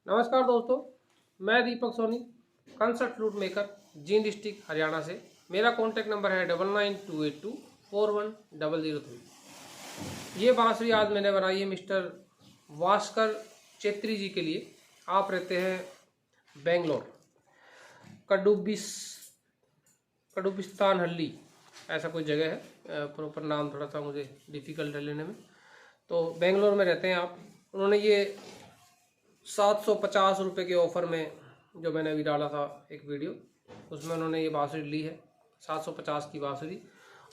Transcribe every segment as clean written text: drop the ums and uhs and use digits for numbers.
नमस्कार दोस्तों, मैं Deepak Soni, concert flute maker, Jind district Haryana से। मेरा कॉन्टैक्ट नंबर है 9928241003। ये बांसुरी आज मैंने बनाई है मिस्टर भास्कर चेत्री जी के लिए। आप रहते हैं बेंगलोर, कड़ुबिस्तान हल्ली, ऐसा कोई जगह है। प्रॉपर नाम थोड़ा सा मुझे डिफ़िकल्ट है लेने में। तो बेंगलोर में रहते हैं आप। उन्होंने ये 750 रुपये के ऑफ़र में, जो मैंने अभी डाला था एक वीडियो, उसमें उन्होंने ये बांसुरी ली है। 750 की बांसुरी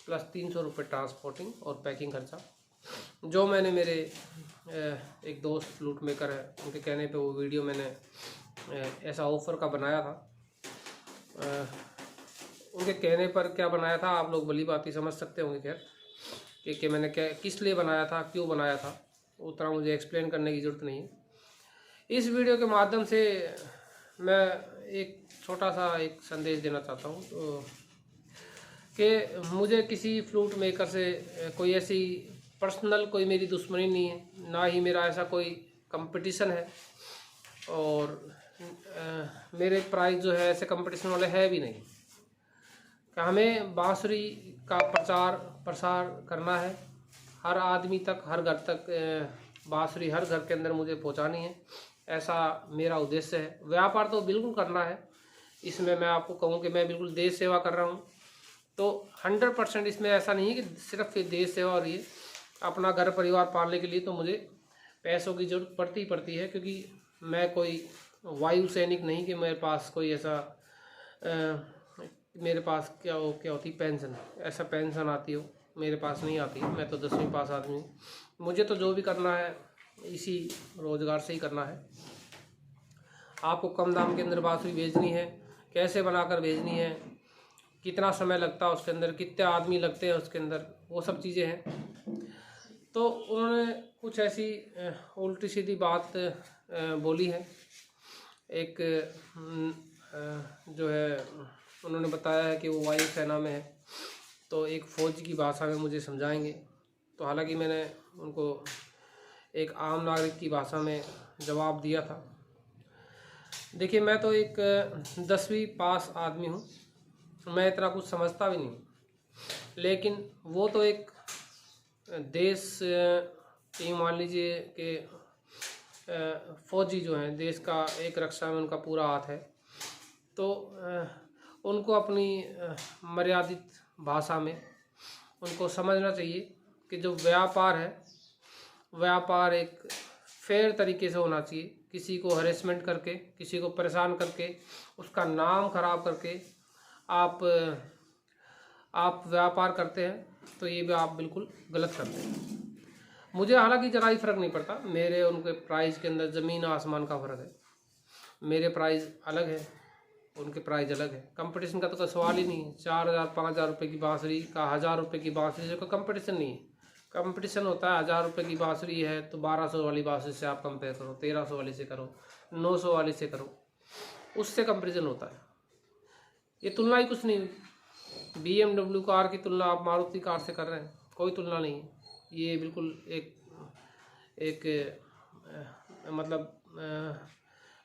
प्लस 300 रुपये ट्रांसपोर्टिंग और पैकिंग खर्चा। जो मैंने मेरे एक दोस्त फ्लूट मेकर है, उनके कहने पे वो वीडियो मैंने ऐसा ऑफ़र का बनाया था। उनके कहने पर क्या बनाया था आप लोग भली बात ही समझ सकते होंगे। खैर कि मैंने क्या किस लिए बनाया था, क्यों बनाया था, उतना मुझे एक्सप्लेन करने की ज़रूरत नहीं है। इस वीडियो के माध्यम से मैं एक छोटा सा एक संदेश देना चाहता हूँ, तो कि मुझे किसी फ्लूट मेकर से कोई ऐसी पर्सनल कोई मेरी दुश्मनी नहीं है, ना ही मेरा ऐसा कोई कंपटीशन है। और मेरे प्राइस जो है ऐसे कंपटीशन वाले है भी नहीं। कि हमें बांसुरी का प्रचार प्रसार करना है, हर आदमी तक, हर घर तक बांसुरी हर घर के अंदर मुझे पहुंचानी है, ऐसा मेरा उद्देश्य है। व्यापार तो बिल्कुल करना है, इसमें मैं आपको कहूँ कि मैं बिल्कुल देश सेवा कर रहा हूँ। तो 100% इसमें ऐसा नहीं है कि सिर्फ देश सेवा हो रही है। अपना घर परिवार पालने के लिए तो मुझे पैसों की ज़रूरत पड़ती है, क्योंकि मैं कोई वायु सैनिक नहीं कि मेरे पास कोई ऐसा मेरे पास क्या होती पेंशन, ऐसा पेंशन आती हो, मेरे पास नहीं आती। मैं तो 10वीं पास आदमी हूँ। मुझे तो जो भी करना है इसी रोज़गार से ही करना है। आपको कम दाम के अंदर बांसुरी भेजनी है, कैसे बनाकर भेजनी है, कितना समय लगता है उसके अंदर, कितने आदमी लगते हैं उसके अंदर, वो सब चीज़ें हैं। तो उन्होंने कुछ ऐसी उल्टी सीधी बात बोली है। एक जो है उन्होंने बताया है कि वो वायु सेना में है, तो एक फ़ौज की भाषा में मुझे समझाएंगे। तो हालांकि मैंने उनको एक आम नागरिक की भाषा में जवाब दिया था। देखिए, मैं तो एक 10वीं पास आदमी हूँ, मैं इतना कुछ समझता भी नहीं। लेकिन वो तो एक देश की, मान लीजिए कि फौजी जो हैं, देश का एक रक्षा में उनका पूरा हाथ है। तो उनको अपनी मर्यादित भाषा में उनको समझना चाहिए कि जो व्यापार है, व्यापार एक फेयर तरीके से होना चाहिए। किसी को हरेसमेंट करके, किसी को परेशान करके, उसका नाम खराब करके आप व्यापार करते हैं, तो ये भी आप बिल्कुल गलत करते हैं। मुझे हालांकि ज़रा ही फ़र्क नहीं पड़ता, मेरे उनके प्राइस के अंदर ज़मीन आसमान का फ़र्क है। मेरे प्राइस अलग है, उनके प्राइस अलग है। कंपटीशन का तो कोई सवाल ही नहीं है। 4000 5000 रुपये की बांसुरी का 1000 रुपये की बांसुरी से कोई कंपटीशन नहीं है। कंपटीशन होता है 1000 रुपये की बांसुरी है तो 1200 वाली बांसुरी से आप कंपेयर करो, 1300 वाली से करो, 900 वाली से करो, उससे कंपेरिजन होता है। ये तुलना ही कुछ नहीं हुई। BMW कार की तुलना आप मारुति कार से कर रहे हैं, कोई तुलना नहीं है। ये बिल्कुल एक मतलब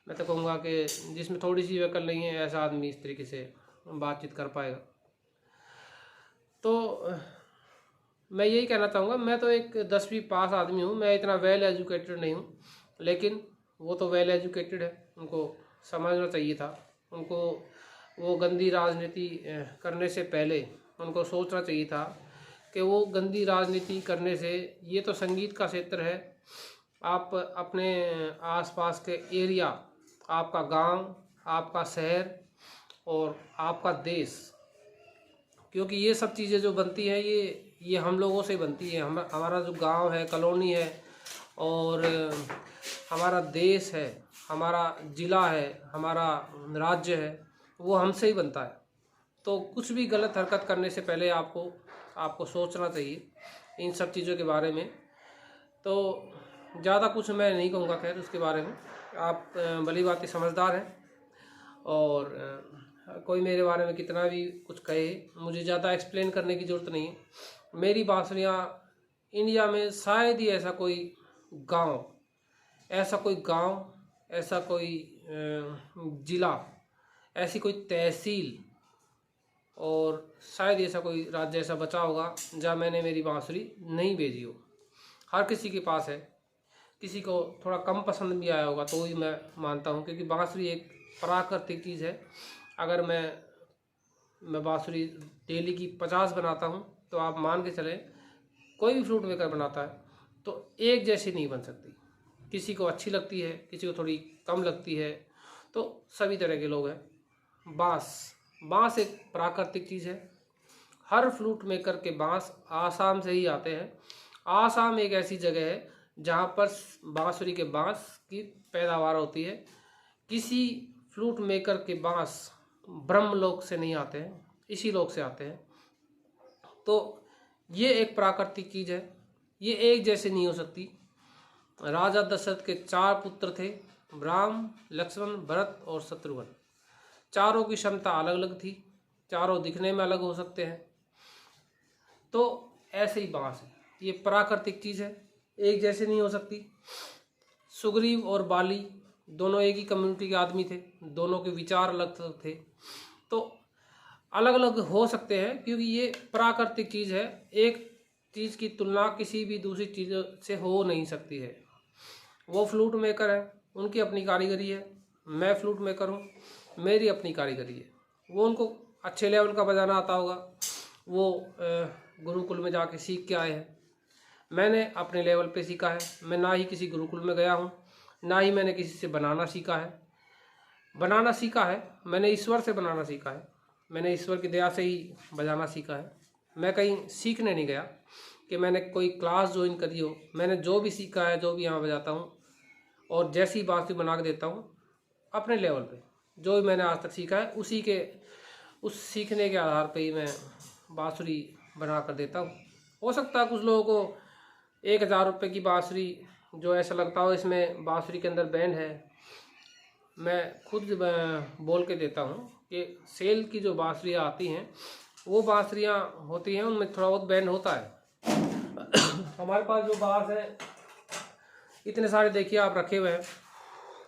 मैं तो कहूँगा कि जिसमें थोड़ी सी अकल नहीं है, ऐसा आदमी इस तरीके से बातचीत कर पाएगा। तो मैं यही कहना चाहूँगा, मैं तो एक 10वीं पास आदमी हूँ, मैं इतना वेल एजुकेटेड नहीं हूँ। लेकिन वो तो वेल एजुकेटेड है, उनको समझना चाहिए था। उनको वो गंदी राजनीति करने से पहले उनको सोचना चाहिए था कि वो गंदी राजनीति करने से, ये तो संगीत का क्षेत्र है, आप अपने आसपास के एरिया, आपका गांव, आपका शहर और आपका देश, क्योंकि ये सब चीज़ें जो बनती हैं ये हम लोगों से बनती है। हमारा जो गांव है, कॉलोनी है, और हमारा देश है, हमारा ज़िला है, हमारा राज्य है, वो हमसे ही बनता है। तो कुछ भी गलत हरकत करने से पहले आपको सोचना चाहिए इन सब चीज़ों के बारे में। तो ज़्यादा कुछ मैं नहीं कहूँगा खैर उसके बारे में। आप भली बात समझदार हैं, और कोई मेरे बारे में कितना भी कुछ कहे, मुझे ज़्यादा एक्सप्लेन करने की ज़रूरत नहीं है। मेरी बांसुरियाँ इंडिया में शायद ही ऐसा कोई गांव, ऐसा कोई ज़िला, ऐसी कोई तहसील और शायद ऐसा कोई राज्य ऐसा बचा होगा जहाँ मैंने मेरी बांसुरी नहीं भेजी हो। हर किसी के पास है, किसी को थोड़ा कम पसंद भी आया होगा तो ही मैं मानता हूँ, क्योंकि बांसुरी एक प्राकृतिक चीज़ है। अगर मैं बांसुरी डेली की 50 बनाता हूँ तो आप मान के चलें कोई भी फ्लूट मेकर बनाता है तो एक जैसी नहीं बन सकती। किसी को अच्छी लगती है, किसी को थोड़ी कम लगती है, तो सभी तरह के लोग हैं। बांस एक प्राकृतिक चीज़ है। हर फ्लूट मेकर के बांस आसाम से ही आते हैं। आसाम एक ऐसी जगह है जहाँ पर बांसुरी के बांस की पैदावार होती है। किसी फ्लूट मेकर के बांस ब्रह्मलोक से नहीं आते हैं, इसी लोक से आते हैं। तो ये एक प्राकृतिक चीज़ है, ये एक जैसे नहीं हो सकती। राजा दशरथ के 4 पुत्र थे, राम, लक्ष्मण, भरत और शत्रुघ्न। चारों की क्षमता अलग अलग थी, चारों दिखने में अलग हो सकते हैं। तो ऐसे ही बांस है, ये प्राकृतिक चीज़ है, एक जैसे नहीं हो सकती। सुग्रीव और बाली दोनों एक ही कम्युनिटी के आदमी थे, दोनों के विचार अलग थे, तो अलग अलग हो सकते हैं क्योंकि ये प्राकृतिक चीज़ है। एक चीज़ की तुलना किसी भी दूसरी चीज़ से हो नहीं सकती है। वो फ्लूट मेकर है, उनकी अपनी कारीगरी है, मैं फ्लूट मेकर हूँ, मेरी अपनी कारीगरी है। वो उनको अच्छे लेवल का बजाना आता होगा, वो गुरुकुल में जाके सीख के आए हैं। मैंने अपने लेवल पे सीखा है। मैं ना ही किसी गुरुकुल में गया हूँ, ना ही मैंने किसी से बनाना सीखा है। बनाना सीखा है मैंने ईश्वर से बनाना सीखा है, मैंने ईश्वर की दया से ही बजाना सीखा है। मैं कहीं सीखने नहीं गया कि मैंने कोई क्लास ज्वाइन करी हो। मैंने जो भी सीखा है, जो भी यहाँ बजाता हूँ और जैसी बांसुरी बना के देता हूँ अपने लेवल पे, जो भी मैंने आज तक सीखा है उस सीखने के आधार पे ही मैं बांसुरी बना कर देता हूँ। हो सकता है कुछ लोगों को 1000 रुपये की बांसुरी जो ऐसा लगता हो इसमें बांसुरी के अंदर बैंड है। मैं खुद बोल के देता हूँ कि सेल की जो बांसुरियाँ आती हैं वो बांसुरियाँ होती हैं, उनमें थोड़ा बहुत बैंड होता है। हमारे पास जो बांस है इतने सारे देखिए आप रखे हुए हैं,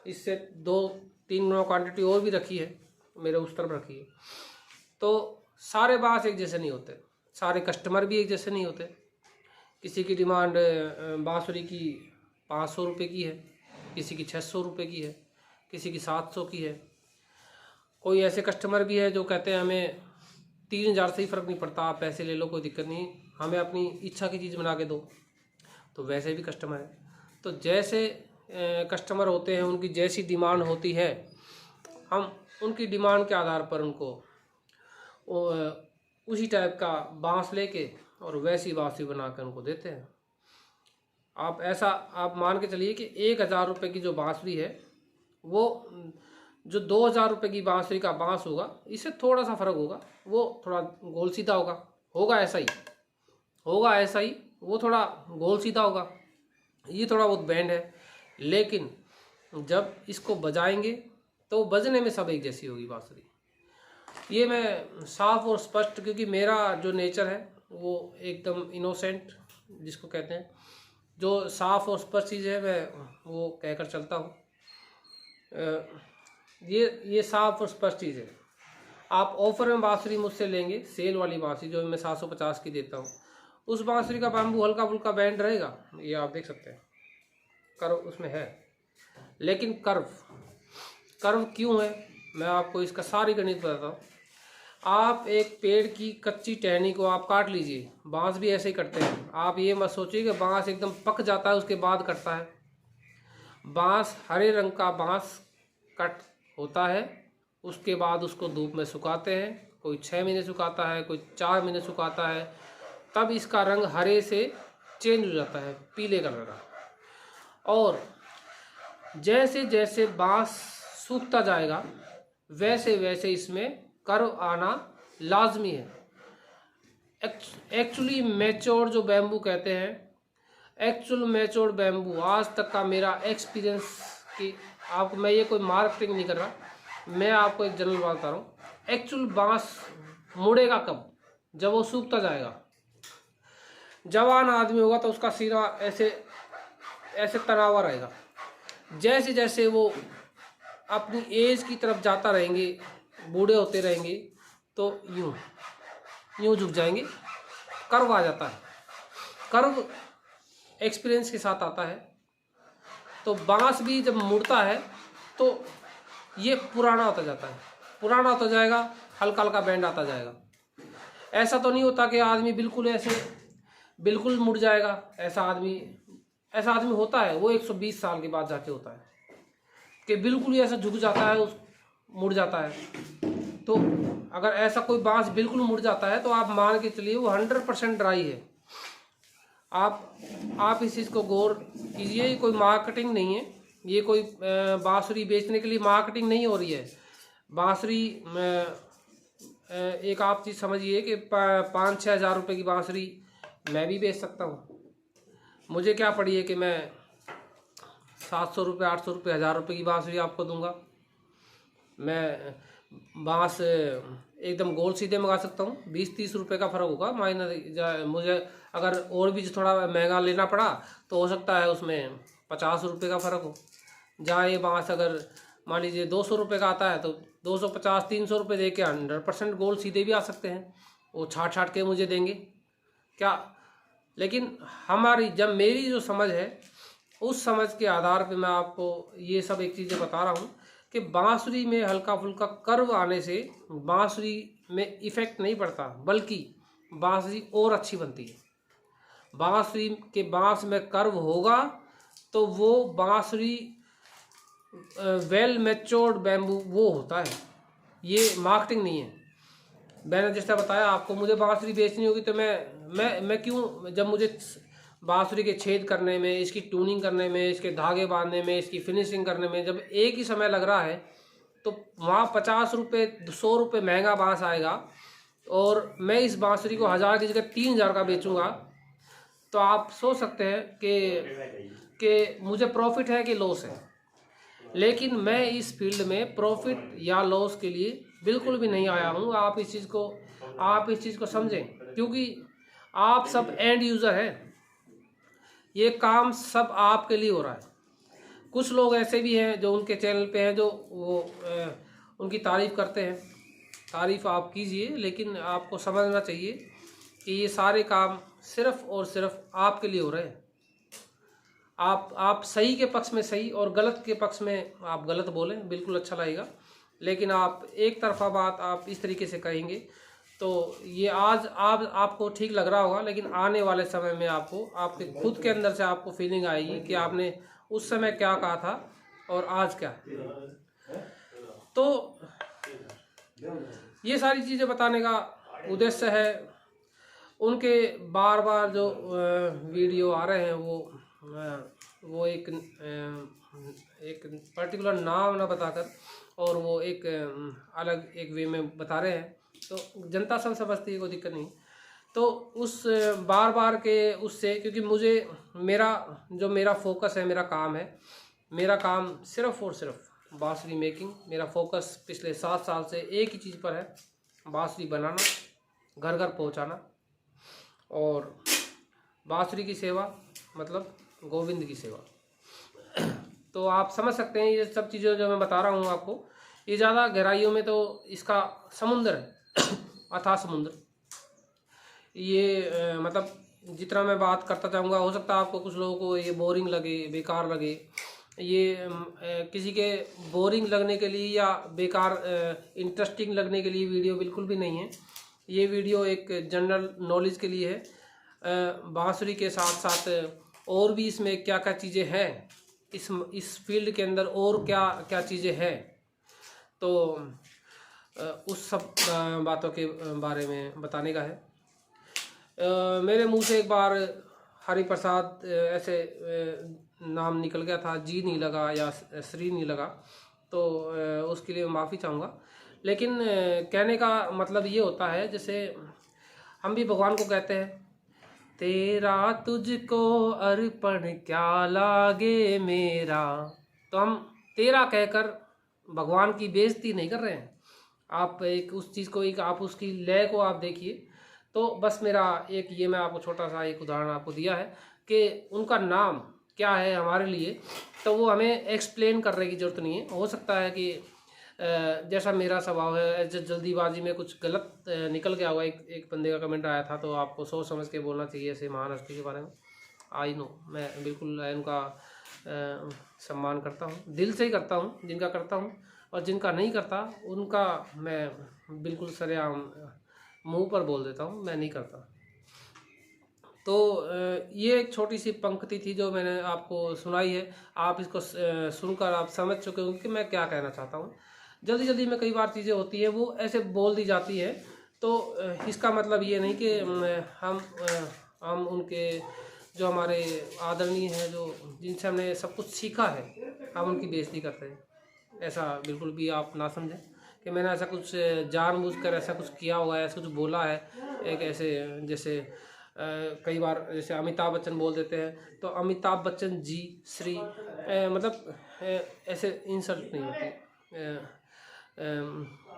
इससे 2-3 गुना क्वांटिटी और भी रखी है, मेरे उस तरफ रखी है। तो सारे बांस एक जैसे नहीं होते, सारे कस्टमर भी एक जैसे नहीं होते। किसी की डिमांड बांसुरी की 500 रुपये की है, किसी की 600 रुपये की है, किसी की 700 की है। कोई ऐसे कस्टमर भी है जो कहते हैं हमें 3000 से ही फ़र्क नहीं पड़ता, आप पैसे ले लो, कोई दिक्कत नहीं, हमें अपनी इच्छा की चीज़ बना के दो। तो वैसे भी कस्टमर है। तो जैसे कस्टमर होते हैं, उनकी जैसी डिमांड होती है, हम उनकी डिमांड के आधार पर उनको उसी टाइप का बांस लेके और वैसी बांसुरी बना कर उनको देते हैं। आप मान के चलिए कि 1000 रुपये की जो बांसुरी है वो जो 2000 रुपये की बांसुरी का बांस होगा इससे थोड़ा सा फ़र्क होगा, वो थोड़ा गोल सीधा होगा ऐसा ही वो थोड़ा गोल सीधा होगा, ये थोड़ा बहुत बैंड है। लेकिन जब इसको बजाएंगे तो बजने में सब एक जैसी होगी बांसुरी। ये मैं साफ और स्पष्ट, क्योंकि मेरा जो नेचर है वो एकदम इनोसेंट जिसको कहते हैं, जो साफ और स्पष्ट चीज़ है मैं वो कहकर चलता हूँ। ये साफ और स्पष्ट चीज़ है। आप ऑफर में बांसुरी मुझसे लेंगे, सेल वाली बांसुरी जो मैं 750 की देता हूँ, उस बांसुरी का बाम्बू हल्का फुल्का बैंड रहेगा, ये आप देख सकते हैं, कर्व उसमें है। लेकिन कर्व क्यों है, मैं आपको इसका सारी गणित बताता हूँ। आप एक पेड़ की कच्ची टहनी को आप काट लीजिए, बांस भी ऐसे ही कटते हैं। आप ये मत सोचिए कि बांस एकदम पक जाता है उसके बाद कटता है। बांस हरे रंग का बांस कट होता है, उसके बाद उसको धूप में सुखाते हैं। कोई 6 महीने सुखाता है, कोई 4 महीने सुखाता है, तब इसका रंग हरे से चेंज हो जाता है पीले कलर का। और जैसे जैसे बांस सूखता जाएगा वैसे वैसे इसमें कर्व आना लाजमी है। एक्चुअली मैच्योर जो बैम्बू कहते हैं, एक्चुअल मैच्योर बैम्बू, आज तक का मेरा एक्सपीरियंस कि आपको मैं ये कोई मार्केटिंग नहीं कर रहा, मैं आपको एक जनरल बात बता रहा हूँ। एक्चुअल बांस मुड़ेगा कब, जब वो सूखता जाएगा। जवान आदमी होगा तो उसका सीना ऐसे ऐसे तना हुआ रहेगा। जैसे जैसे वो अपनी एज की तरफ जाता रहेंगे, बूढ़े होते रहेंगे, तो यूं यूं झुक जाएंगे, कर्व आ जाता है। कर्व एक्सपीरियंस के साथ आता है। तो बांस भी जब मुड़ता है तो ये पुराना होता जाता है, पुराना होता जाएगा, हल्का हल्का बैंड आता जाएगा। ऐसा तो नहीं होता कि आदमी बिल्कुल ऐसे बिल्कुल मुड़ जाएगा। ऐसा आदमी होता है, वो 120 साल के बाद जाके होता है कि बिल्कुल ही ऐसा झुक जाता है, उस मुड़ जाता है। तो अगर ऐसा कोई बांस बिल्कुल मुड़ जाता है तो आप मान के चलिए वो 100% ड्राई है। आप इस चीज़ को गौर कीजिए। ये कोई मार्केटिंग नहीं है, ये कोई बांसुरी बेचने के लिए मार्केटिंग नहीं हो रही है। बांसुरी एक आप चीज़ समझिए कि 5-6 हज़ार रुपये की बांसुरी मैं भी बेच सकता हूँ। मुझे क्या पड़ी है कि मैं 700 रुपये, 800 रुपये, 1000 रुपये की बांसुरी आपको दूंगा। मैं बांस एकदम गोल सीधे मंगा सकता हूँ, 20-30 रुपये का फ़र्क होगा माइनर। मुझे अगर और भी थोड़ा महंगा लेना पड़ा तो हो सकता है उसमें 50 रुपये का फ़र्क हो। जहाँ ये बांस अगर मान लीजिए 200 रुपये का आता है तो 250-300 रुपये दे के 100% गोल सीधे भी आ सकते हैं। वो छाट के मुझे देंगे क्या। लेकिन जब मेरी जो समझ है, उस समझ के आधार पे मैं आपको ये सब एक चीज़ें बता रहा हूँ कि बांसुरी में हल्का फुल्का कर्व आने से बांसुरी में इफ़ेक्ट नहीं पड़ता, बल्कि बांसुरी और अच्छी बनती है। बांसुरी के बांस में कर्व होगा तो वो बांसुरी वेल मैच्योर्ड बैम्बू वो होता है, ये मार्केटिंग नहीं है। मैंने जैसा बताया आपको, मुझे बांसुरी बेचनी होगी तो मैं क्यों, जब मुझे बांसुरी के छेद करने में, इसकी ट्यूनिंग करने में, इसके धागे बांधने में, इसकी फिनिशिंग करने में जब एक ही समय लग रहा है तो वहाँ 50 रुपये 100 रुपये महंगा बांस आएगा और मैं इस बांसुरी को 1000 की जगह 3000 का बेचूंगा। तो आप सोच सकते हैं कि मुझे प्रॉफिट है कि लॉस है। लेकिन मैं इस फील्ड में प्रॉफिट या लॉस के लिए बिल्कुल भी नहीं आया हूँ। आप इस चीज़ को समझें, क्योंकि आप सब एंड यूज़र हैं। ये काम सब आपके लिए हो रहा है। कुछ लोग ऐसे भी हैं जो उनके चैनल पे हैं, जो वो उनकी तारीफ़ करते हैं। तारीफ़ आप कीजिए, लेकिन आपको समझना चाहिए कि ये सारे काम सिर्फ़ और सिर्फ आपके लिए हो रहे हैं। आप सही के पक्ष में सही और गलत के पक्ष में आप गलत बोलें, बिल्कुल अच्छा लगेगा। लेकिन आप एक तरफा बात आप इस तरीके से कहेंगे तो ये आज आपको ठीक लग रहा होगा, लेकिन आने वाले समय में आपको आपके खुद के अंदर से आपको फीलिंग आएगी कि आपने उस समय क्या कहा था और आज क्या। तो ये सारी चीज़ें बताने का उद्देश्य है। उनके बार बार जो वीडियो आ रहे हैं वो एक पर्टिकुलर नाम ना बताकर और वो एक अलग एक वे में बता रहे हैं, तो जनता समझती है, कोई दिक्कत नहीं। तो उस बार बार के उससे, क्योंकि मेरा फोकस है, मेरा काम सिर्फ और सिर्फ बांसुरी मेकिंग। मेरा फोकस पिछले 7 साल से एक ही चीज़ पर है, बांसुरी बनाना, घर घर पहुंचाना और बांसुरी की सेवा, मतलब गोविंद की सेवा। तो आप समझ सकते हैं ये सब चीज़ें जो मैं बता रहा हूँ आपको, ये ज़्यादा गहराइयों में तो इसका समुंदर है, अथाह समुद्र। ये मतलब जितना मैं बात करता जाऊँगा, हो सकता है आपको कुछ लोगों को ये बोरिंग लगे, बेकार लगे। ये किसी के बोरिंग लगने के लिए या बेकार इंटरेस्टिंग लगने के लिए वीडियो बिल्कुल भी नहीं है। ये वीडियो एक जनरल नॉलेज के लिए है। बांसुरी के साथ साथ और भी इसमें क्या क्या चीज़ें हैं, इस फील्ड के अंदर और क्या क्या चीज़ें हैं, तो उस सब बातों के बारे में बताने का है। मेरे मुंह से एक बार हरि प्रसाद ऐसे नाम निकल गया था, जी नहीं लगा या श्री नहीं लगा, तो उसके लिए माफ़ी चाहूँगा। लेकिन कहने का मतलब ये होता है, जैसे हम भी भगवान को कहते हैं, तेरा तुझको अर्पण क्या लागे मेरा। तो हम तेरा कहकर भगवान की बेइज्जती नहीं कर रहे हैं। आप एक उस चीज़ को, एक आप उसकी लय को आप देखिए। तो बस मेरा एक ये मैं आपको छोटा सा एक उदाहरण आपको दिया है कि उनका नाम क्या है हमारे लिए, तो वो हमें एक्सप्लेन करने की ज़रूरत नहीं है। हो सकता है कि जैसा मेरा स्वभाव है, जल्दीबाजी में कुछ गलत निकल गया होगा। एक बंदे का कमेंट आया था, तो आपको सोच समझ के बोलना चाहिए ऐसे महान हस्ती के बारे में। आई नो, मैं बिल्कुल उनका सम्मान करता हूँ, दिल से ही करता हूँ जिनका करता हूँ, और जिनका नहीं करता उनका मैं बिल्कुल सरेआम मुंह पर बोल देता हूँ, मैं नहीं करता। तो ये एक छोटी सी पंक्ति थी जो मैंने आपको सुनाई है। आप इसको सुनकर आप समझ चुके होंगे कि मैं क्या कहना चाहता हूँ। जल्दी जल्दी में कई बार चीज़ें होती है, वो ऐसे बोल दी जाती है, तो इसका मतलब ये नहीं कि हम उनके जो हमारे आदरणीय हैं, जो जिनसे हमने सब कुछ सीखा है, हम उनकी बेइज्जती करते हैं। ऐसा बिल्कुल भी आप ना समझें कि मैंने ऐसा कुछ जानबूझकर ऐसा कुछ किया हुआ है, ऐसा कुछ बोला है। एक ऐसे जैसे कई बार जैसे अमिताभ बच्चन बोल देते हैं, तो अमिताभ बच्चन जी श्री मतलब ऐसे इंसल्ट नहीं होती।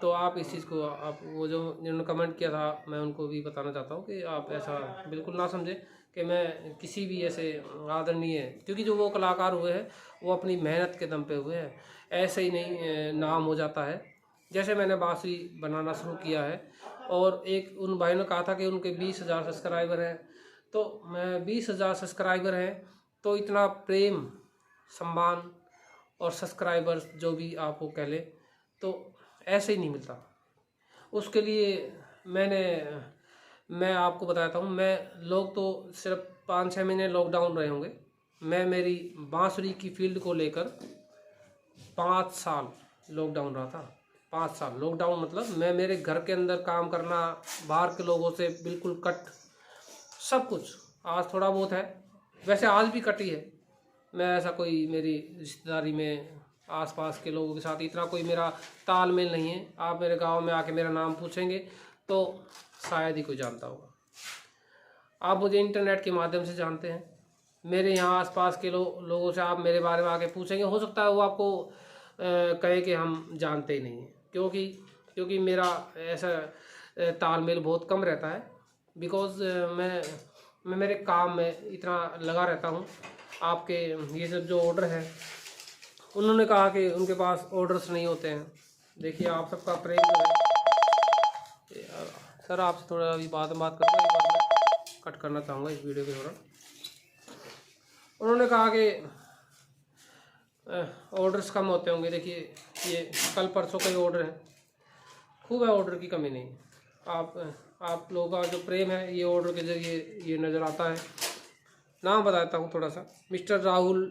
तो आप इस चीज़ को, आप वो जो जिन्होंने कमेंट किया था, मैं उनको भी बताना चाहता हूँ कि आप ऐसा बिल्कुल ना समझें कि मैं किसी भी ऐसे आदरणीय, क्योंकि जो वो कलाकार हुए हैं वो अपनी मेहनत के दम पे हुए हैं, ऐसे ही नहीं नाम हो जाता है। जैसे मैंने बांसुरी बनाना शुरू किया है, और एक उन भाई ने कहा था कि उनके 20,000 सब्सक्राइबर हैं, तो मैं 20,000 सब्सक्राइबर हैं, तो इतना प्रेम, सम्मान और सब्सक्राइबर्स जो भी आपको कह ले, तो ऐसे ही नहीं मिलता। उसके लिए मैं आपको बताता हूँ, मैं लोग तो सिर्फ 5-6 महीने लॉकडाउन रहे होंगे, मैं मेरी बांसुरी की फील्ड को लेकर 5 साल लॉकडाउन रहा था। 5 साल लॉकडाउन, मतलब मैं मेरे घर के अंदर काम करना, बाहर के लोगों से बिल्कुल कट, सब कुछ। आज थोड़ा बहुत है, वैसे आज भी कटी है। मैं ऐसा कोई मेरी रिश्तेदारी में आसपास के लोगों के साथ इतना कोई मेरा तालमेल नहीं है। आप मेरे गांव में आके मेरा नाम पूछेंगे तो शायद ही कोई जानता होगा। आप मुझे इंटरनेट के माध्यम से जानते हैं। मेरे यहाँ आसपास के लोगों से आप मेरे बारे में आके पूछेंगे, हो सकता है वो आपको कहे कि हम जानते ही नहीं हैं, क्योंकि मेरा ऐसा तालमेल बहुत कम रहता है। बिकॉज़ मैं मेरे काम में इतना लगा रहता हूँ। आपके ये सब जो ऑर्डर है, उन्होंने कहा कि उनके पास ऑर्डर्स नहीं होते हैं। देखिए, आप सबका प्रेम जो है। सर, आपसे थोड़ा अभी बात करूँगा, एक बार मैं कट करना चाहूँगा इस वीडियो के दौरान। उन्होंने कहा कि ऑर्डर्स कम होते होंगे। देखिए, ये कल परसों का ही ऑर्डर है, खूब है, ऑर्डर की कमी नहीं। आप लोगों का जो प्रेम है, ये ऑर्डर के ज़रिए ये नज़र आता है। नाम बताता हूँ थोड़ा सा। मिस्टर राहुल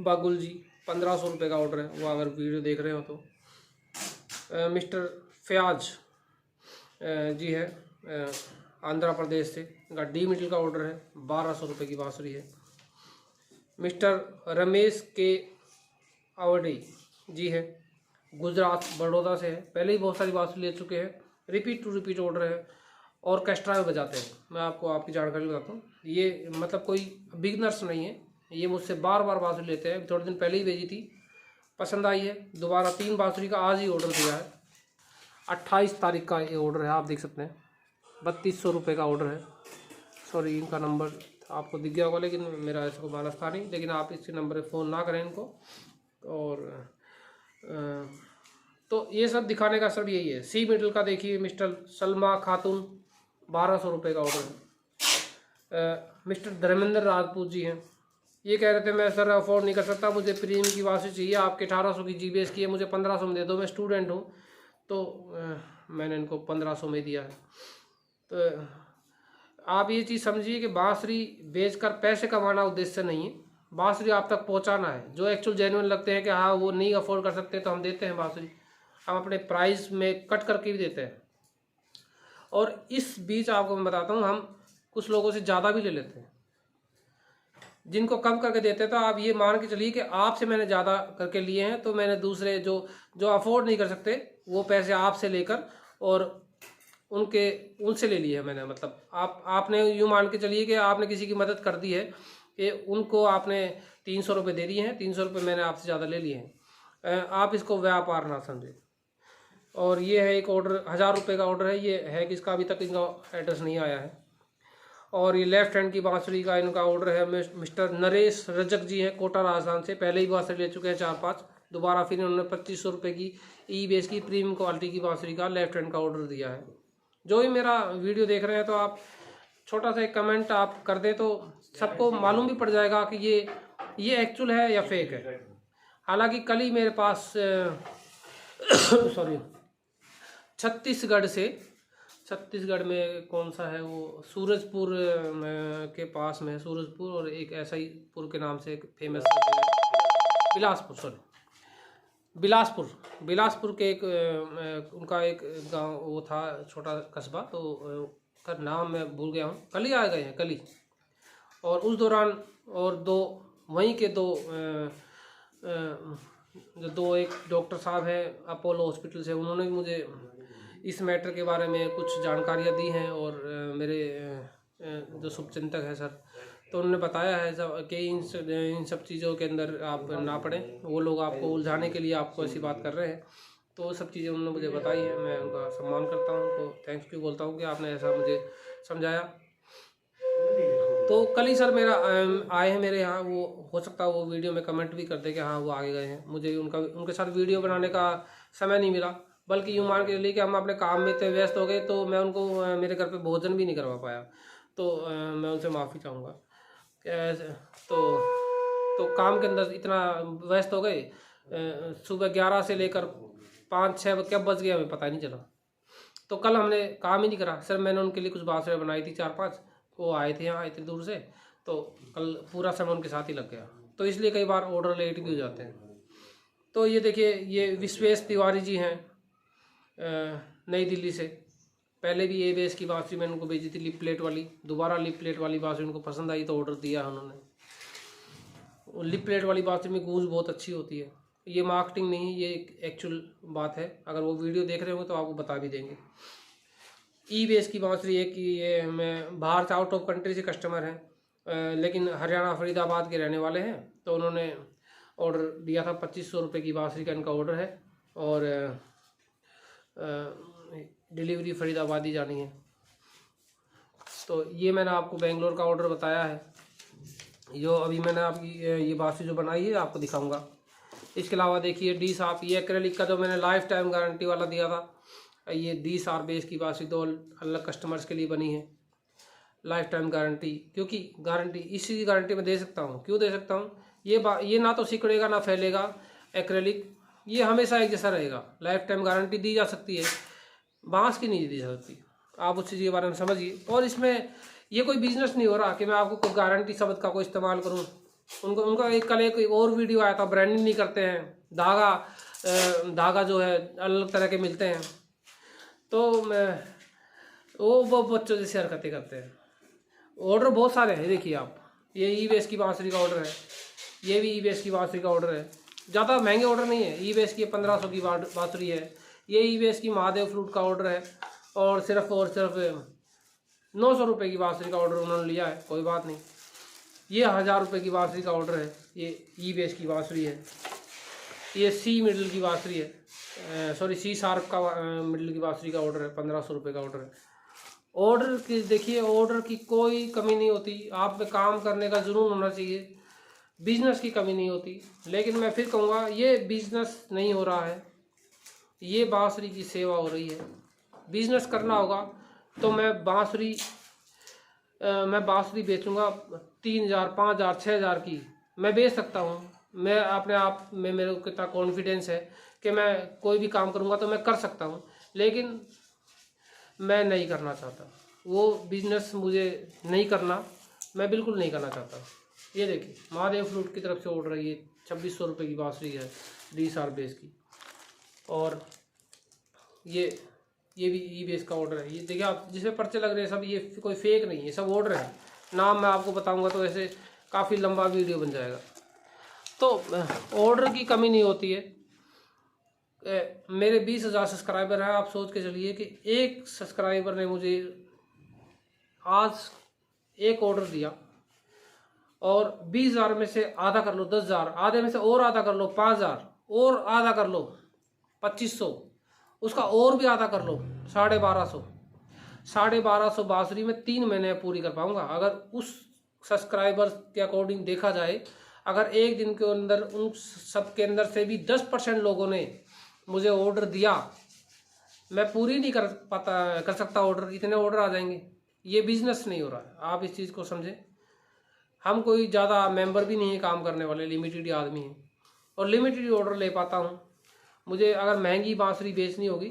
बागुल जी, 1500 रुपये का ऑर्डर है, वो अगर वीडियो देख रहे हो तो। मिस्टर फयाज जी है, आंध्र प्रदेश से, इनका डी मिडिल का ऑर्डर है, 1200 रुपये की बांसुरी है। मिस्टर रमेश के आवड़े जी है, गुजरात बड़ौदा से है, पहले ही बहुत सारी बांसुरी ले चुके हैं, रिपीट टू रिपीट ऑर्डर है, ऑर्केस्ट्रा में बजाते हैं। मैं आपको आपकी जानकारी बताता हूँ, ये मतलब कोई बिगनर्स नहीं है, ये मुझसे बार बार बांसुरी लेते हैं। थोड़े दिन पहले ही भेजी थी, पसंद आई है, दोबारा 3 बांसुरी का आज ही ऑर्डर दिया है। 28 तारीख का ये ऑर्डर है, आप देख सकते हैं। 3200 रुपये का ऑर्डर है। सॉरी, इनका नंबर आपको दिख गया होगा, लेकिन मेरा ऐसा कोई मानस था नहीं। लेकिन आप इसके नंबर पर फ़ोन ना करें इनको। और तो ये सब दिखाने का सब यही है। सी मिडिल का देखिए, मिस्टर सलमा खातून, 1200 रुपये का ऑर्डर है। मिस्टर धर्मेंद्र राजपूत जी हैं, ये कह रहे थे मैं सर अफोर्ड नहीं कर सकता, मुझे प्रीमियम की बांसुरी चाहिए, आपके 1800 की जीबीएस की है, मुझे 1500 में दे दो, मैं स्टूडेंट हूँ। तो मैंने इनको 1500 में दिया है। तो आप ये चीज़ समझिए कि बांसुरी बेचकर पैसे कमाना उद्देश्य नहीं है, बांसुरी आप तक पहुंचाना है। जो एक्चुअल जेन्युइन लगते हैं कि हाँ वो नहीं अफोर्ड कर सकते, तो हम देते हैं बांसुरी, हम अपने प्राइस में कट करके भी देते हैं। और इस बीच आपको मैं बताता हूँ, हम कुछ लोगों से ज़्यादा भी ले लेते हैं, जिनको कम करके देते हैं। तो आप ये मान के चलिए कि आपसे मैंने ज़्यादा करके लिए हैं, तो मैंने दूसरे जो अफोर्ड नहीं कर सकते, वो पैसे आपसे लेकर और उनसे ले लिए मैंने। मतलब आपने यूँ मान के चलिए कि आपने किसी की मदद कर दी है, कि उनको आपने 300 रुपये दे दिए हैं, 300 रुपये मैंने आपसे ज़्यादा ले लिए हैं। आप इसको व्यापार ना समझें। और ये है एक ऑर्डर, 1000 रुपये का ऑर्डर है, ये है कि इसका अभी तक इनका एड्रेस नहीं आया है। और ये लेफ्ट हैंड की बांसुरी का इनका ऑर्डर है। मिस्टर नरेश रजक जी हैं, कोटा राजस्थान से। पहले ही बांसुरी ले चुके हैं 4-5, दोबारा फिर इन्होंने 2500 रुपये की ई-बेस की प्रीमियम क्वालिटी की बांसुरी का लेफ्ट हैंड का ऑर्डर दिया है। जो भी मेरा वीडियो देख रहे हैं तो आप छोटा सा एक कमेंट आप कर दें तो सबको मालूम भी पड़ जाएगा कि ये एक्चुअल है या फेक है। हालांकि कल ही मेरे पास सॉरी छत्तीसगढ़ में कौन सा है वो, सूरजपुर के पास में है सूरजपुर, और एक ऐसा ही पुर के नाम से एक फेमस बिलासपुर के एक उनका एक गांव वो था, छोटा कस्बा, तो का नाम मैं भूल गया हूँ। कल ही आ गए हैं कल ही। और उस दौरान और वहीं के दो एक डॉक्टर साहब हैं अपोलो हॉस्पिटल से, उन्होंने भी मुझे इस मैटर के बारे में कुछ जानकारियाँ दी हैं। और मेरे जो शुभचिंतक है सर, तो उन्होंने बताया है सब कि इन सब चीज़ों के अंदर आप ना पड़ें। वो लोग आपको उलझाने के लिए आपको ऐसी बात कर रहे हैं, तो सब चीज़ें उन्होंने मुझे बताई है। मैं उनका सम्मान करता हूँ, उनको थैंक्स यू बोलता हूँ कि आपने ऐसा मुझे समझाया। तो कल ही सर मेरा आए हैं मेरे यहाँ, वो हो सकता है वो वीडियो में कमेंट भी कर दे कि हाँ वो आगे गए हैं। मुझे उनके साथ वीडियो बनाने का समय नहीं मिला, बल्कि यूँ मान के चलिए कि हम अपने काम में इतने व्यस्त हो गए तो मैं उनको मेरे घर पे भोजन भी नहीं करवा पाया। तो मैं उनसे माफ़ी चाहूँगा। तो काम के अंदर इतना व्यस्त हो गए, सुबह 11 से लेकर 5-6 कब बज गया हमें पता ही नहीं चला। तो कल हमने काम ही नहीं करा सर। मैंने उनके लिए कुछ बांसुरियाँ बनाई थी 4-5, वो आए थे यहाँ इतनी दूर से, तो कल पूरा समय उनके साथ ही लग गया। तो इसलिए कई बार ऑर्डर लेट भी हो जाते हैं। तो ये देखिए, ये विश्वेश तिवारी जी हैं नई दिल्ली से। पहले भी ए-बेस की बांसुरी मैंने उनको भेजी थी लिप प्लेट वाली, दोबारा लिप प्लेट वाली बांसुरी उनको पसंद आई तो ऑर्डर दिया उन्होंने। लिप प्लेट वाली बांसुरी में गूंज बहुत अच्छी होती है। ये मार्केटिंग नहीं, ये एक एक्चुअल बात है। अगर वो वीडियो देख रहे होंगे तो आपको बता भी देंगे। ई-बेस की बांसुरी है कि ये मैं बाहर से आउट ऑफ कंट्री से कस्टमर हैं, लेकिन हरियाणा फरीदाबाद के रहने वाले हैं। तो उन्होंने ऑर्डर दिया था 2500 रुपये की बांसुरी का इनका ऑर्डर है, और डिलीवरी फरीदाबाद ही जानी है। तो ये मैंने आपको बेंगलोर का ऑर्डर बताया है। जो अभी मैंने आपकी ये बांसुरी जो बनाई है आपको दिखाऊंगा। इसके अलावा देखिए डी साफ, ये एक्रेलिक का जो मैंने लाइफ टाइम गारंटी वाला दिया था, ये डी-सार बेस की बांसुरी 2 अलग कस्टमर्स के लिए बनी है। लाइफ टाइम गारंटी, क्योंकि गारंटी इसी गारंटी में दे सकता हूँ। क्यों दे सकता हूँ? ये ना तो सिकुड़ेगा ना फैलेगा। एक्रेलिक ये हमेशा एक जैसा रहेगा। लाइफ टाइम गारंटी दी जा सकती है, बांस की नहीं दी जा सकती। आप उस चीज़ के बारे में समझिए। और इसमें ये कोई बिजनेस नहीं हो रहा कि मैं आपको कोई गारंटी शब्द का कोई इस्तेमाल करूँ। उनका कल एक और वीडियो आया था, ब्रांडिंग नहीं करते हैं, धागा जो है अलग तरह के मिलते हैं, तो वो बच्चों जैसी हरकतें करते हैं। ऑर्डर बहुत सारे हैं। देखिए आप, ये ई-बेस की बांसुरी का ऑर्डर है, ये भी ई-बेस की बांसुरी का ऑर्डर है। ज़्यादा महंगे ऑर्डर नहीं है। ई-बेस की 1500 की बांसुरी है। ये ई-बेस की महादेव फ्लूट का ऑर्डर है, और सिर्फ 900 रुपये की बांसुरी का ऑर्डर उन्होंने लिया है। कोई बात नहीं। ये 1000 रुपये की बांसुरी का ऑर्डर है। ये ई-बेस की बांसुरी है। ये सी मिडल की बांसुरी है, सॉरी सी शार्प का मिडल की बांसुरी का ऑर्डर है। 1500 रुपये का ऑर्डर है। ऑर्डर की देखिए, ऑर्डर की कोई कमी नहीं होती। आप पे काम करने का जुनून होना चाहिए, बिजनेस की कमी नहीं होती। लेकिन मैं फिर कहूँगा, ये बिजनेस नहीं हो रहा है, ये बांसुरी की सेवा हो रही है। बिजनेस करना होगा तो मैं बांसुरी बेचूँगा 3000, 5000, 6000 की मैं बेच सकता हूँ। मैं अपने आप में, मेरे को कितना कॉन्फिडेंस है कि मैं कोई भी काम करूँगा तो मैं कर सकता हूँ। लेकिन मैं नहीं करना चाहता वो बिजनेस, मुझे नहीं करना, मैं बिल्कुल नहीं करना चाहता। ये देखिए, महादेव फ्लूट की तरफ से ऑर्डर है। ये 2600 रुपये की बांसुरी है डी-सार बेस की। और ये भी ई-बेस का ऑर्डर है। ये देखिए आप, जिसमें पर्चे लग रहे हैं सब, ये कोई फेक नहीं है, सब ऑर्डर है। नाम मैं आपको बताऊंगा तो ऐसे काफ़ी लंबा वीडियो बन जाएगा। तो ऑर्डर की कमी नहीं होती है। मेरे 20,000 सब्सक्राइबर हैं। आप सोच के चलिए कि एक सब्सक्राइबर ने मुझे आज एक ऑर्डर दिया, और 20,000 में से आधा कर लो 10,000, आधे में से और आधा कर लो 5,000, और आधा कर लो 2500, उसका और भी आधा कर लो 1250। 1250 बांसुरी में 3 महीने पूरी कर पाऊंगा। अगर उस सब्सक्राइबर्स के अकॉर्डिंग देखा जाए, अगर एक दिन के अंदर उन सब के अंदर से भी 10% लोगों ने मुझे ऑर्डर दिया, मैं पूरी नहीं कर सकता ऑर्डर, इतने ऑर्डर आ जाएंगे। ये बिजनेस नहीं हो रहा है, आप इस चीज़ को समझें। हम कोई ज़्यादा मेंबर भी नहीं है काम करने वाले, लिमिटेड ही आदमी हैं और लिमिटेड ऑर्डर ले पाता हूँ। मुझे अगर महंगी बांसुरी बेचनी होगी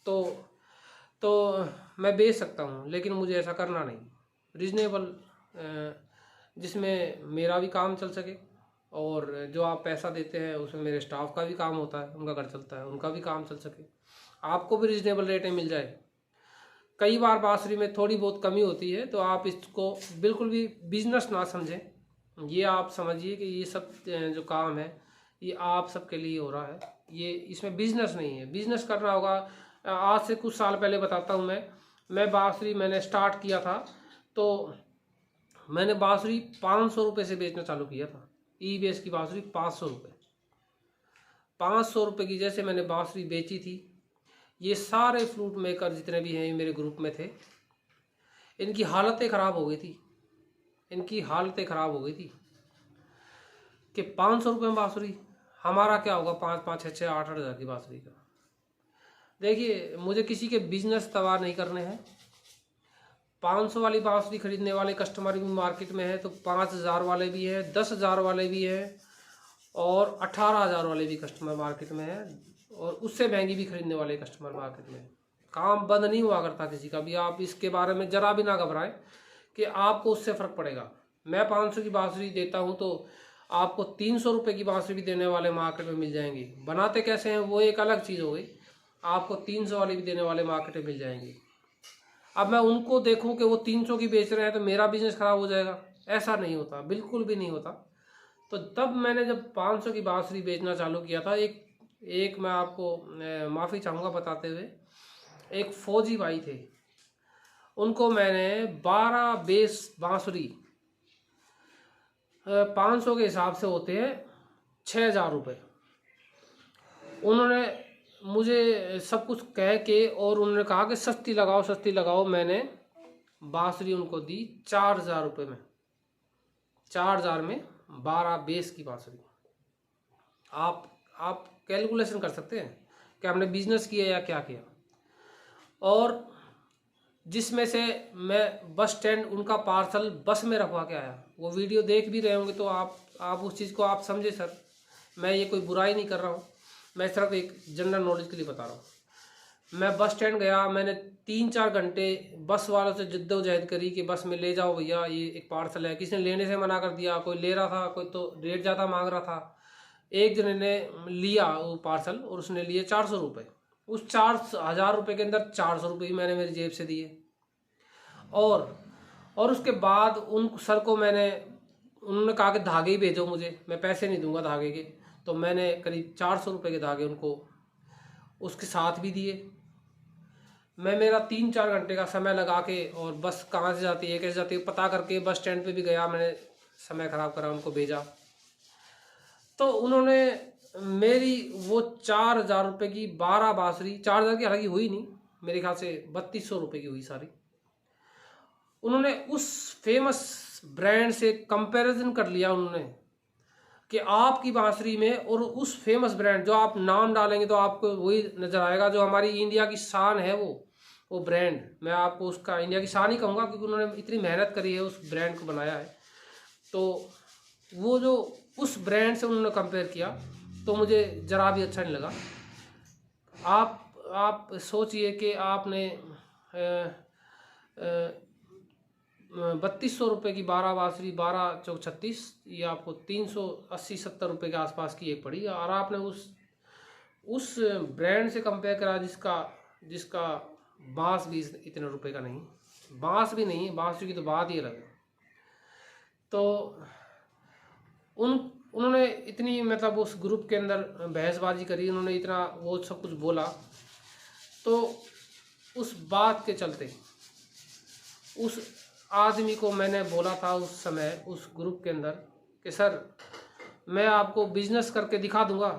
तो मैं बेच सकता हूँ, लेकिन मुझे ऐसा करना नहीं। रीजनेबल जिसमें मेरा भी काम चल सके और जो आप पैसा देते हैं उसमें मेरे स्टाफ का भी काम होता है, उनका घर चलता है, उनका भी काम चल सके, आपको भी रीजनेबल रेट में मिल जाए। कई बार बांसुरी में थोड़ी बहुत कमी होती है, तो आप इसको बिल्कुल भी बिजनेस ना समझें। ये आप समझिए कि ये सब जो काम है ये आप सबके लिए हो रहा है, ये इसमें बिजनेस नहीं है। बिजनेस करना होगा। आज से कुछ साल पहले बताता हूँ मैं बांसुरी मैंने स्टार्ट किया था, तो मैंने बांसुरी 500 रुपये से बेचना चालू किया था। ई बेस की बांसुरी 500 रुपये, 500 रुपये की जैसे मैंने बांसुरी बेची थी, ये सारे फ्लूट मेकर जितने भी हैं मेरे ग्रुप में थे, इनकी हालतें ख़राब हो गई थी। इनकी हालतें ख़राब हो गई थी कि 500 रुपये में बांसुरी, हमारा क्या होगा 5-5, 6-6, 8-8 हज़ार की बांसुरी का। देखिए, मुझे किसी के बिजनेस तबाह नहीं करने हैं। 500 वाली बांसुरी खरीदने वाले कस्टमर भी मार्केट में है, तो 5000 वाले भी हैं, 10,000 वाले भी हैं और 18,000 वाले भी कस्टमर मार्केट में है, और उससे महंगी भी खरीदने वाले कस्टमर मार्केट में है। काम बंद नहीं हुआ करता किसी का भी। आप इसके बारे में ज़रा भी ना घबराएं कि आपको उससे फ़र्क पड़ेगा। मैं 500 की बांसुरी देता हूं तो आपको 300 रुपये की बांसुरी भी देने वाले मार्केट में मिल जाएंगे। बनाते कैसे हैं वो एक अलग चीज़ हो गई, आपको 300 वाली भी देने वाले मार्केट में मिल जाएंगे। अब मैं उनको देखूं कि वो 300 की बेच रहे हैं तो मेरा बिजनेस ख़राब हो जाएगा, ऐसा नहीं होता, बिल्कुल भी नहीं होता। तो तब मैंने जब 500 की बांसुरी बेचना चालू किया था, एक मैं आपको माफ़ी चाहूँगा बताते हुए, एक फौजी भाई थे, उनको मैंने 12 बेस बांसुरी 500 के हिसाब से होते हैं 6,000 रुपये, उन्होंने मुझे सब कुछ कह के और उन्होंने कहा कि सस्ती लगाओ सस्ती लगाओ। मैंने बांसुरी उनको दी 4,000 रुपये में, 4,000 में 12 बेस की बांसुरी। आप कैलकुलेशन कर सकते हैं कि हमने बिजनेस किया या क्या किया। और जिसमें से मैं बस स्टैंड उनका पार्सल बस में रखवा के आया, वो वीडियो देख भी रहे होंगे तो आप उस चीज़ को आप समझे सर। मैं ये कोई बुराई नहीं कर रहा हूँ, मैं सिर्फ एक जनरल नॉलेज के लिए बता रहा हूँ। मैं बस स्टैंड गया, मैंने 3-4 घंटे बस वालों से जद्दोजहद करी कि बस में ले जाओ भैया, ये एक पार्सल है। किसी ने लेने से मना कर दिया, कोई ले रहा था, कोई तो रेट ज़्यादा मांग रहा था। एक जने ने लिया वो पार्सल और उसने लिए 400 रुपये। उस 4,000 रुपये के अंदर 400 रुपये भी मैंने मेरी जेब से दिए। और उसके बाद उन सर को उन्होंने कहा कि धागे ही भेजो मुझे, मैं पैसे नहीं दूंगा धागे के। तो मैंने करीब 400 रुपये के धागे उनको उसके साथ भी दिए। मैं मेरा 3-4 घंटे का समय लगा के, और बस कहाँ से जाती है कैसे जाती है पता करके बस स्टैंड पे भी गया, मैंने समय ख़राब करा, उनको भेजा। तो उन्होंने मेरी वो 4,000 रुपये की 12 बांसुरी, 4,000 की हालांकि हुई नहीं, मेरे ख्याल से 3200 रुपये की हुई सारी। उन्होंने उस फेमस ब्रांड से कंपैरिजन कर लिया उन्होंने कि आपकी बांसुरी में और उस फेमस ब्रांड, जो आप नाम डालेंगे तो आपको वही नज़र आएगा, जो हमारी इंडिया की शान है वो ब्रांड। मैं आपको उसका इंडिया की शान ही कहूँगा, क्योंकि उन्होंने इतनी मेहनत करी है, उस ब्रांड को बनाया है। तो वो जो उस ब्रांड से उन्होंने कंपेयर किया तो मुझे ज़रा भी अच्छा नहीं लगा। आप सोचिए कि आपने 3200 रुपये की 12 बांसुरी, 12 चौक 36, ये आपको 380-70 रुपये के आसपास की एक पड़ी। और आपने उस ब्रांड से कंपेयर करा जिसका बांस भी इतने रुपए का नहीं, बांस भी नहीं, बांसुरी की तो बात ही अलग है। तो उन्होंने इतनी मतलब उस ग्रुप के अंदर बहसबाजी करी, उन्होंने इतना वो सब कुछ बोला। तो उस बात के चलते उस आदमी को मैंने बोला था उस समय उस ग्रुप के अंदर कि सर, मैं आपको बिजनेस करके दिखा दूंगा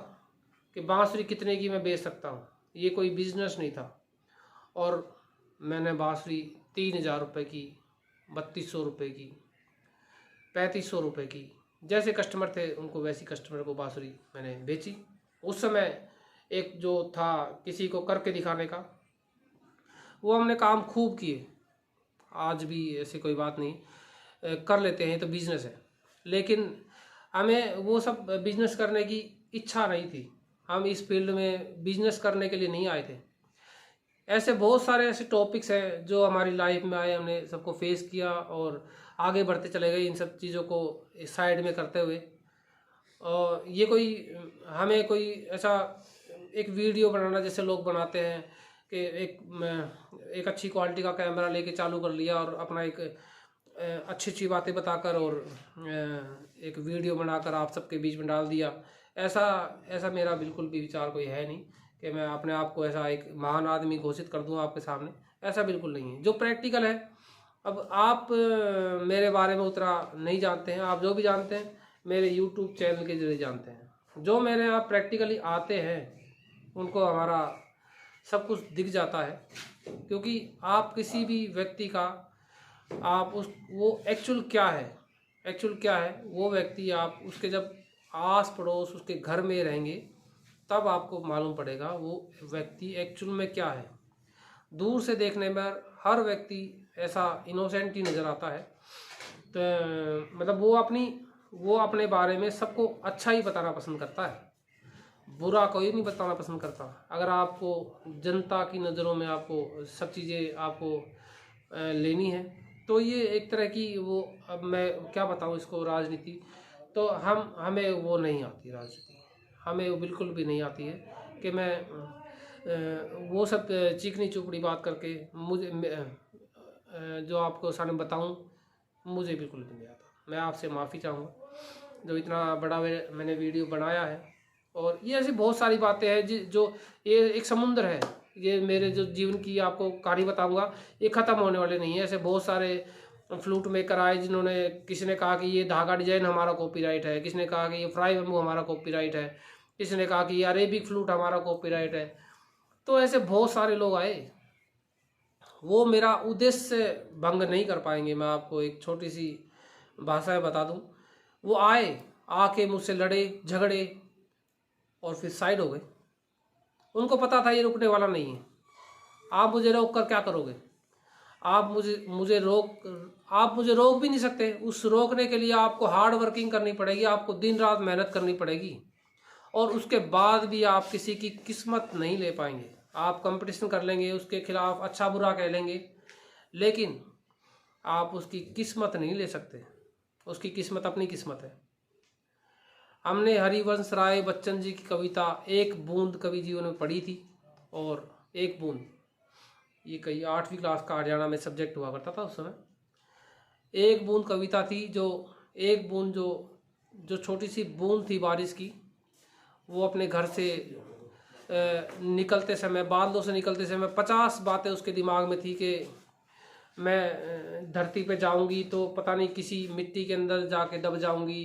कि बांसुरी कितने की मैं बेच सकता हूँ। ये कोई बिजनेस नहीं था। और मैंने बांसुरी 3,000 रुपये की, 3,200 रुपये की, 3,500 रुपये की, जैसे कस्टमर थे उनको वैसी कस्टमर को बाँसुरी मैंने बेची। उस समय एक जो था किसी को करके दिखाने का, वो हमने काम खूब किए। आज भी ऐसी कोई बात नहीं, कर लेते हैं, तो बिज़नेस है। लेकिन हमें वो सब बिज़नेस करने की इच्छा नहीं थी। हम इस फील्ड में बिज़नेस करने के लिए नहीं आए थे। ऐसे बहुत सारे ऐसे टॉपिक्स हैं जो हमारी लाइफ में आए, हमने सबको फेस किया और आगे बढ़ते चले गए इन सब चीज़ों को साइड में करते हुए। और ये कोई हमें कोई ऐसा एक वीडियो बनाना जैसे लोग बनाते हैं कि एक अच्छी क्वालिटी का कैमरा लेके चालू कर लिया और अपना एक अच्छी अच्छी बातें बताकर और एक वीडियो बनाकर आप सबके बीच में डाल दिया। ऐसा मेरा बिल्कुल भी विचार कोई है नहीं कि मैं अपने आप को ऐसा एक महान आदमी घोषित कर दूं आपके सामने, ऐसा बिल्कुल नहीं है। जो प्रैक्टिकल है, अब आप मेरे बारे में उतना नहीं जानते हैं, आप जो भी जानते हैं मेरे यूट्यूब चैनल के जरिए जानते हैं। जो मेरे यहाँ प्रैक्टिकली आते हैं उनको हमारा सब कुछ दिख जाता है, क्योंकि आप किसी भी व्यक्ति का आप वो एक्चुअल क्या है वो व्यक्ति आप उसके जब आस पड़ोस उसके घर में रहेंगे तब आपको मालूम पड़ेगा वो व्यक्ति एक्चुअल में क्या है। दूर से देखने पर हर व्यक्ति ऐसा इनोसेंट ही नज़र आता है, तो मतलब वो अपने बारे में सबको अच्छा ही बताना पसंद करता है, बुरा कोई नहीं बताना पसंद करता। अगर आपको जनता की नज़रों में आपको सब चीज़ें आपको लेनी है तो ये एक तरह की वो, अब मैं क्या बताऊँ इसको, राजनीति तो हमें वो नहीं आती, राजनीति हमें वो बिल्कुल भी नहीं आती है कि मैं वो सब चिकनी चुपड़ी बात करके मुझे जो आपको सामने बताऊं, मुझे बिल्कुल भी नहीं आता। मैं आपसे माफ़ी चाहूँगा जो इतना बड़ा मैंने वीडियो बनाया है। और ये ऐसी बहुत सारी बातें हैं जो ये एक समुंदर है। ये मेरे जो जीवन की आपको कहानी बताऊंगा, ये ख़त्म होने वाले नहीं है। ऐसे बहुत सारे फ्लूट मेकर आए जिन्होंने, किसी ने कहा कि ये धागा डिजाइन हमारा कॉपीराइट है, किसी ने कहा कि ये फ्राई बैम्बू हमारा कॉपीराइट है, किसी ने कहा कि ये अरेबिक फ्लूट हमारा कॉपीराइट है। तो ऐसे बहुत सारे लोग आए, वो मेरा उद्देश्य भंग नहीं कर पाएंगे। मैं आपको एक छोटी सी भाषा में बता दूं, वो आके मुझसे लड़े झगड़े और फिर साइड हो गए। उनको पता था ये रुकने वाला नहीं है। आप मुझे रोक कर क्या करोगे? आप मुझे रोक भी नहीं सकते। उस रोकने के लिए आपको हार्ड वर्किंग करनी पड़ेगी, आपको दिन रात मेहनत करनी पड़ेगी, और उसके बाद भी आप किसी की किस्मत नहीं ले पाएंगे। आप कंपटीशन कर लेंगे, उसके खिलाफ अच्छा बुरा कह लेंगे, लेकिन आप उसकी किस्मत नहीं ले सकते। उसकी किस्मत अपनी किस्मत है। हमने हरिवंश राय बच्चन जी की कविता एक बूंद कवि जीवन में पढ़ी थी, और एक बूंद, ये कई 8वीं क्लास का हरियाणा में सब्जेक्ट हुआ करता था उस समय। एक बूंद कविता थी, जो एक बूंद जो छोटी सी बूंद थी बारिश की, वो अपने घर से निकलते समय, बादलों से निकलते समय 50 बातें उसके दिमाग में थी कि मैं धरती पे जाऊंगी तो पता नहीं किसी मिट्टी के अंदर जाके दब जाऊंगी,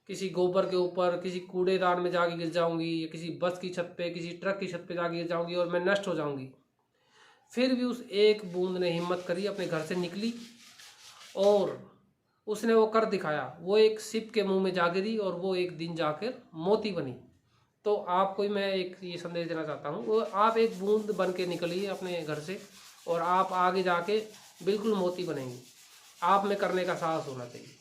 किसी गोबर के ऊपर, किसी कूड़ेदान में जाके गिर जाऊंगी, या किसी बस की छत पे, किसी ट्रक की छत पे जाके गिर जाऊंगी और मैं नष्ट हो जाऊंगी। फिर भी उस एक बूंद ने हिम्मत करी, अपने घर से निकली और उसने वो कर दिखाया। वो एक सिप के मुंह में जा गिरी और वो एक दिन जाकर मोती बनी। तो आपको मैं एक ये संदेश देना चाहता हूँ, वो आप एक बूंद बन के निकलिए अपने घर से और आप आगे जाके बिल्कुल मोती बनेंगे। आप में करने का साहस होना चाहिए।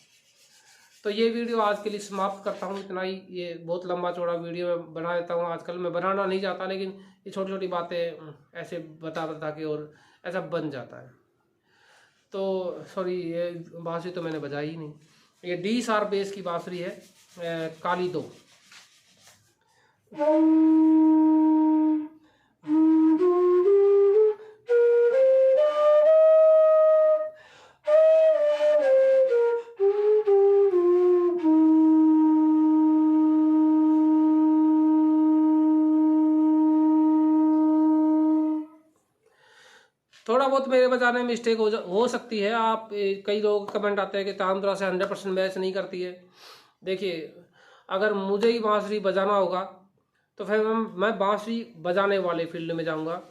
तो ये वीडियो आज के लिए समाप्त करता हूँ, इतना ही। ये बहुत लंबा चौड़ा वीडियो मैं बना देता हूँ, आजकल मैं बनाना नहीं चाहता, लेकिन ये छोटी छोटी बातें ऐसे बता के और ऐसा बन जाता है। तो सॉरी, ये बांसुरी तो मैंने बजाई ही नहीं। ये डी शार्प बेस की बांसुरी है, काली 2। थोड़ा बहुत मेरे बजाने में मिस्टेक हो सकती है। आप कई लोग कमेंट आते हैं कि तानपुरा से 100% मैच नहीं करती है। देखिए, अगर मुझे ही बांसुरी बजाना होगा तो फिर मैं बांसुरी बजाने वाले फील्ड में जाऊंगा।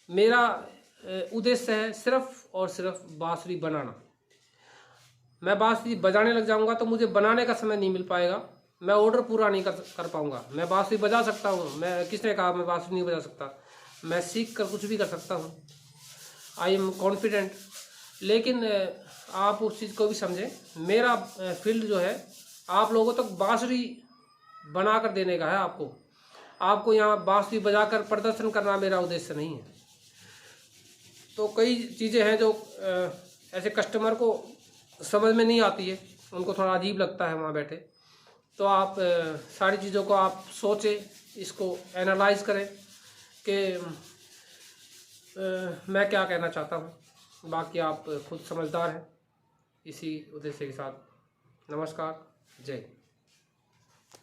मेरा उद्देश्य है सिर्फ और सिर्फ बांसुरी बनाना। मैं बांसुरी बजाने लग जाऊंगा तो मुझे बनाने का समय नहीं मिल पाएगा, मैं ऑर्डर पूरा नहीं कर पाऊंगा। मैं बांसुरी बजा सकता हूँ, मैं किसने कहा मैं बांसुरी नहीं बजा सकता, मैं सीख कर कुछ भी कर सकता हूँ, आई एम कॉन्फिडेंट। लेकिन आप उस चीज़ को भी समझें, मेरा फील्ड जो है आप लोगों तक बांसुरी बना कर देने का है। आपको यहाँ बांसुरी बजाकर प्रदर्शन करना मेरा उद्देश्य नहीं है। तो कई चीज़ें हैं जो ऐसे कस्टमर को समझ में नहीं आती है, उनको थोड़ा अजीब लगता है वहाँ बैठे। तो आप सारी चीज़ों को आप सोचें, इसको एनालाइज करें कि मैं क्या कहना चाहता हूँ। बाकी आप खुद समझदार हैं। इसी उद्देश्य के साथ नमस्कार, जय।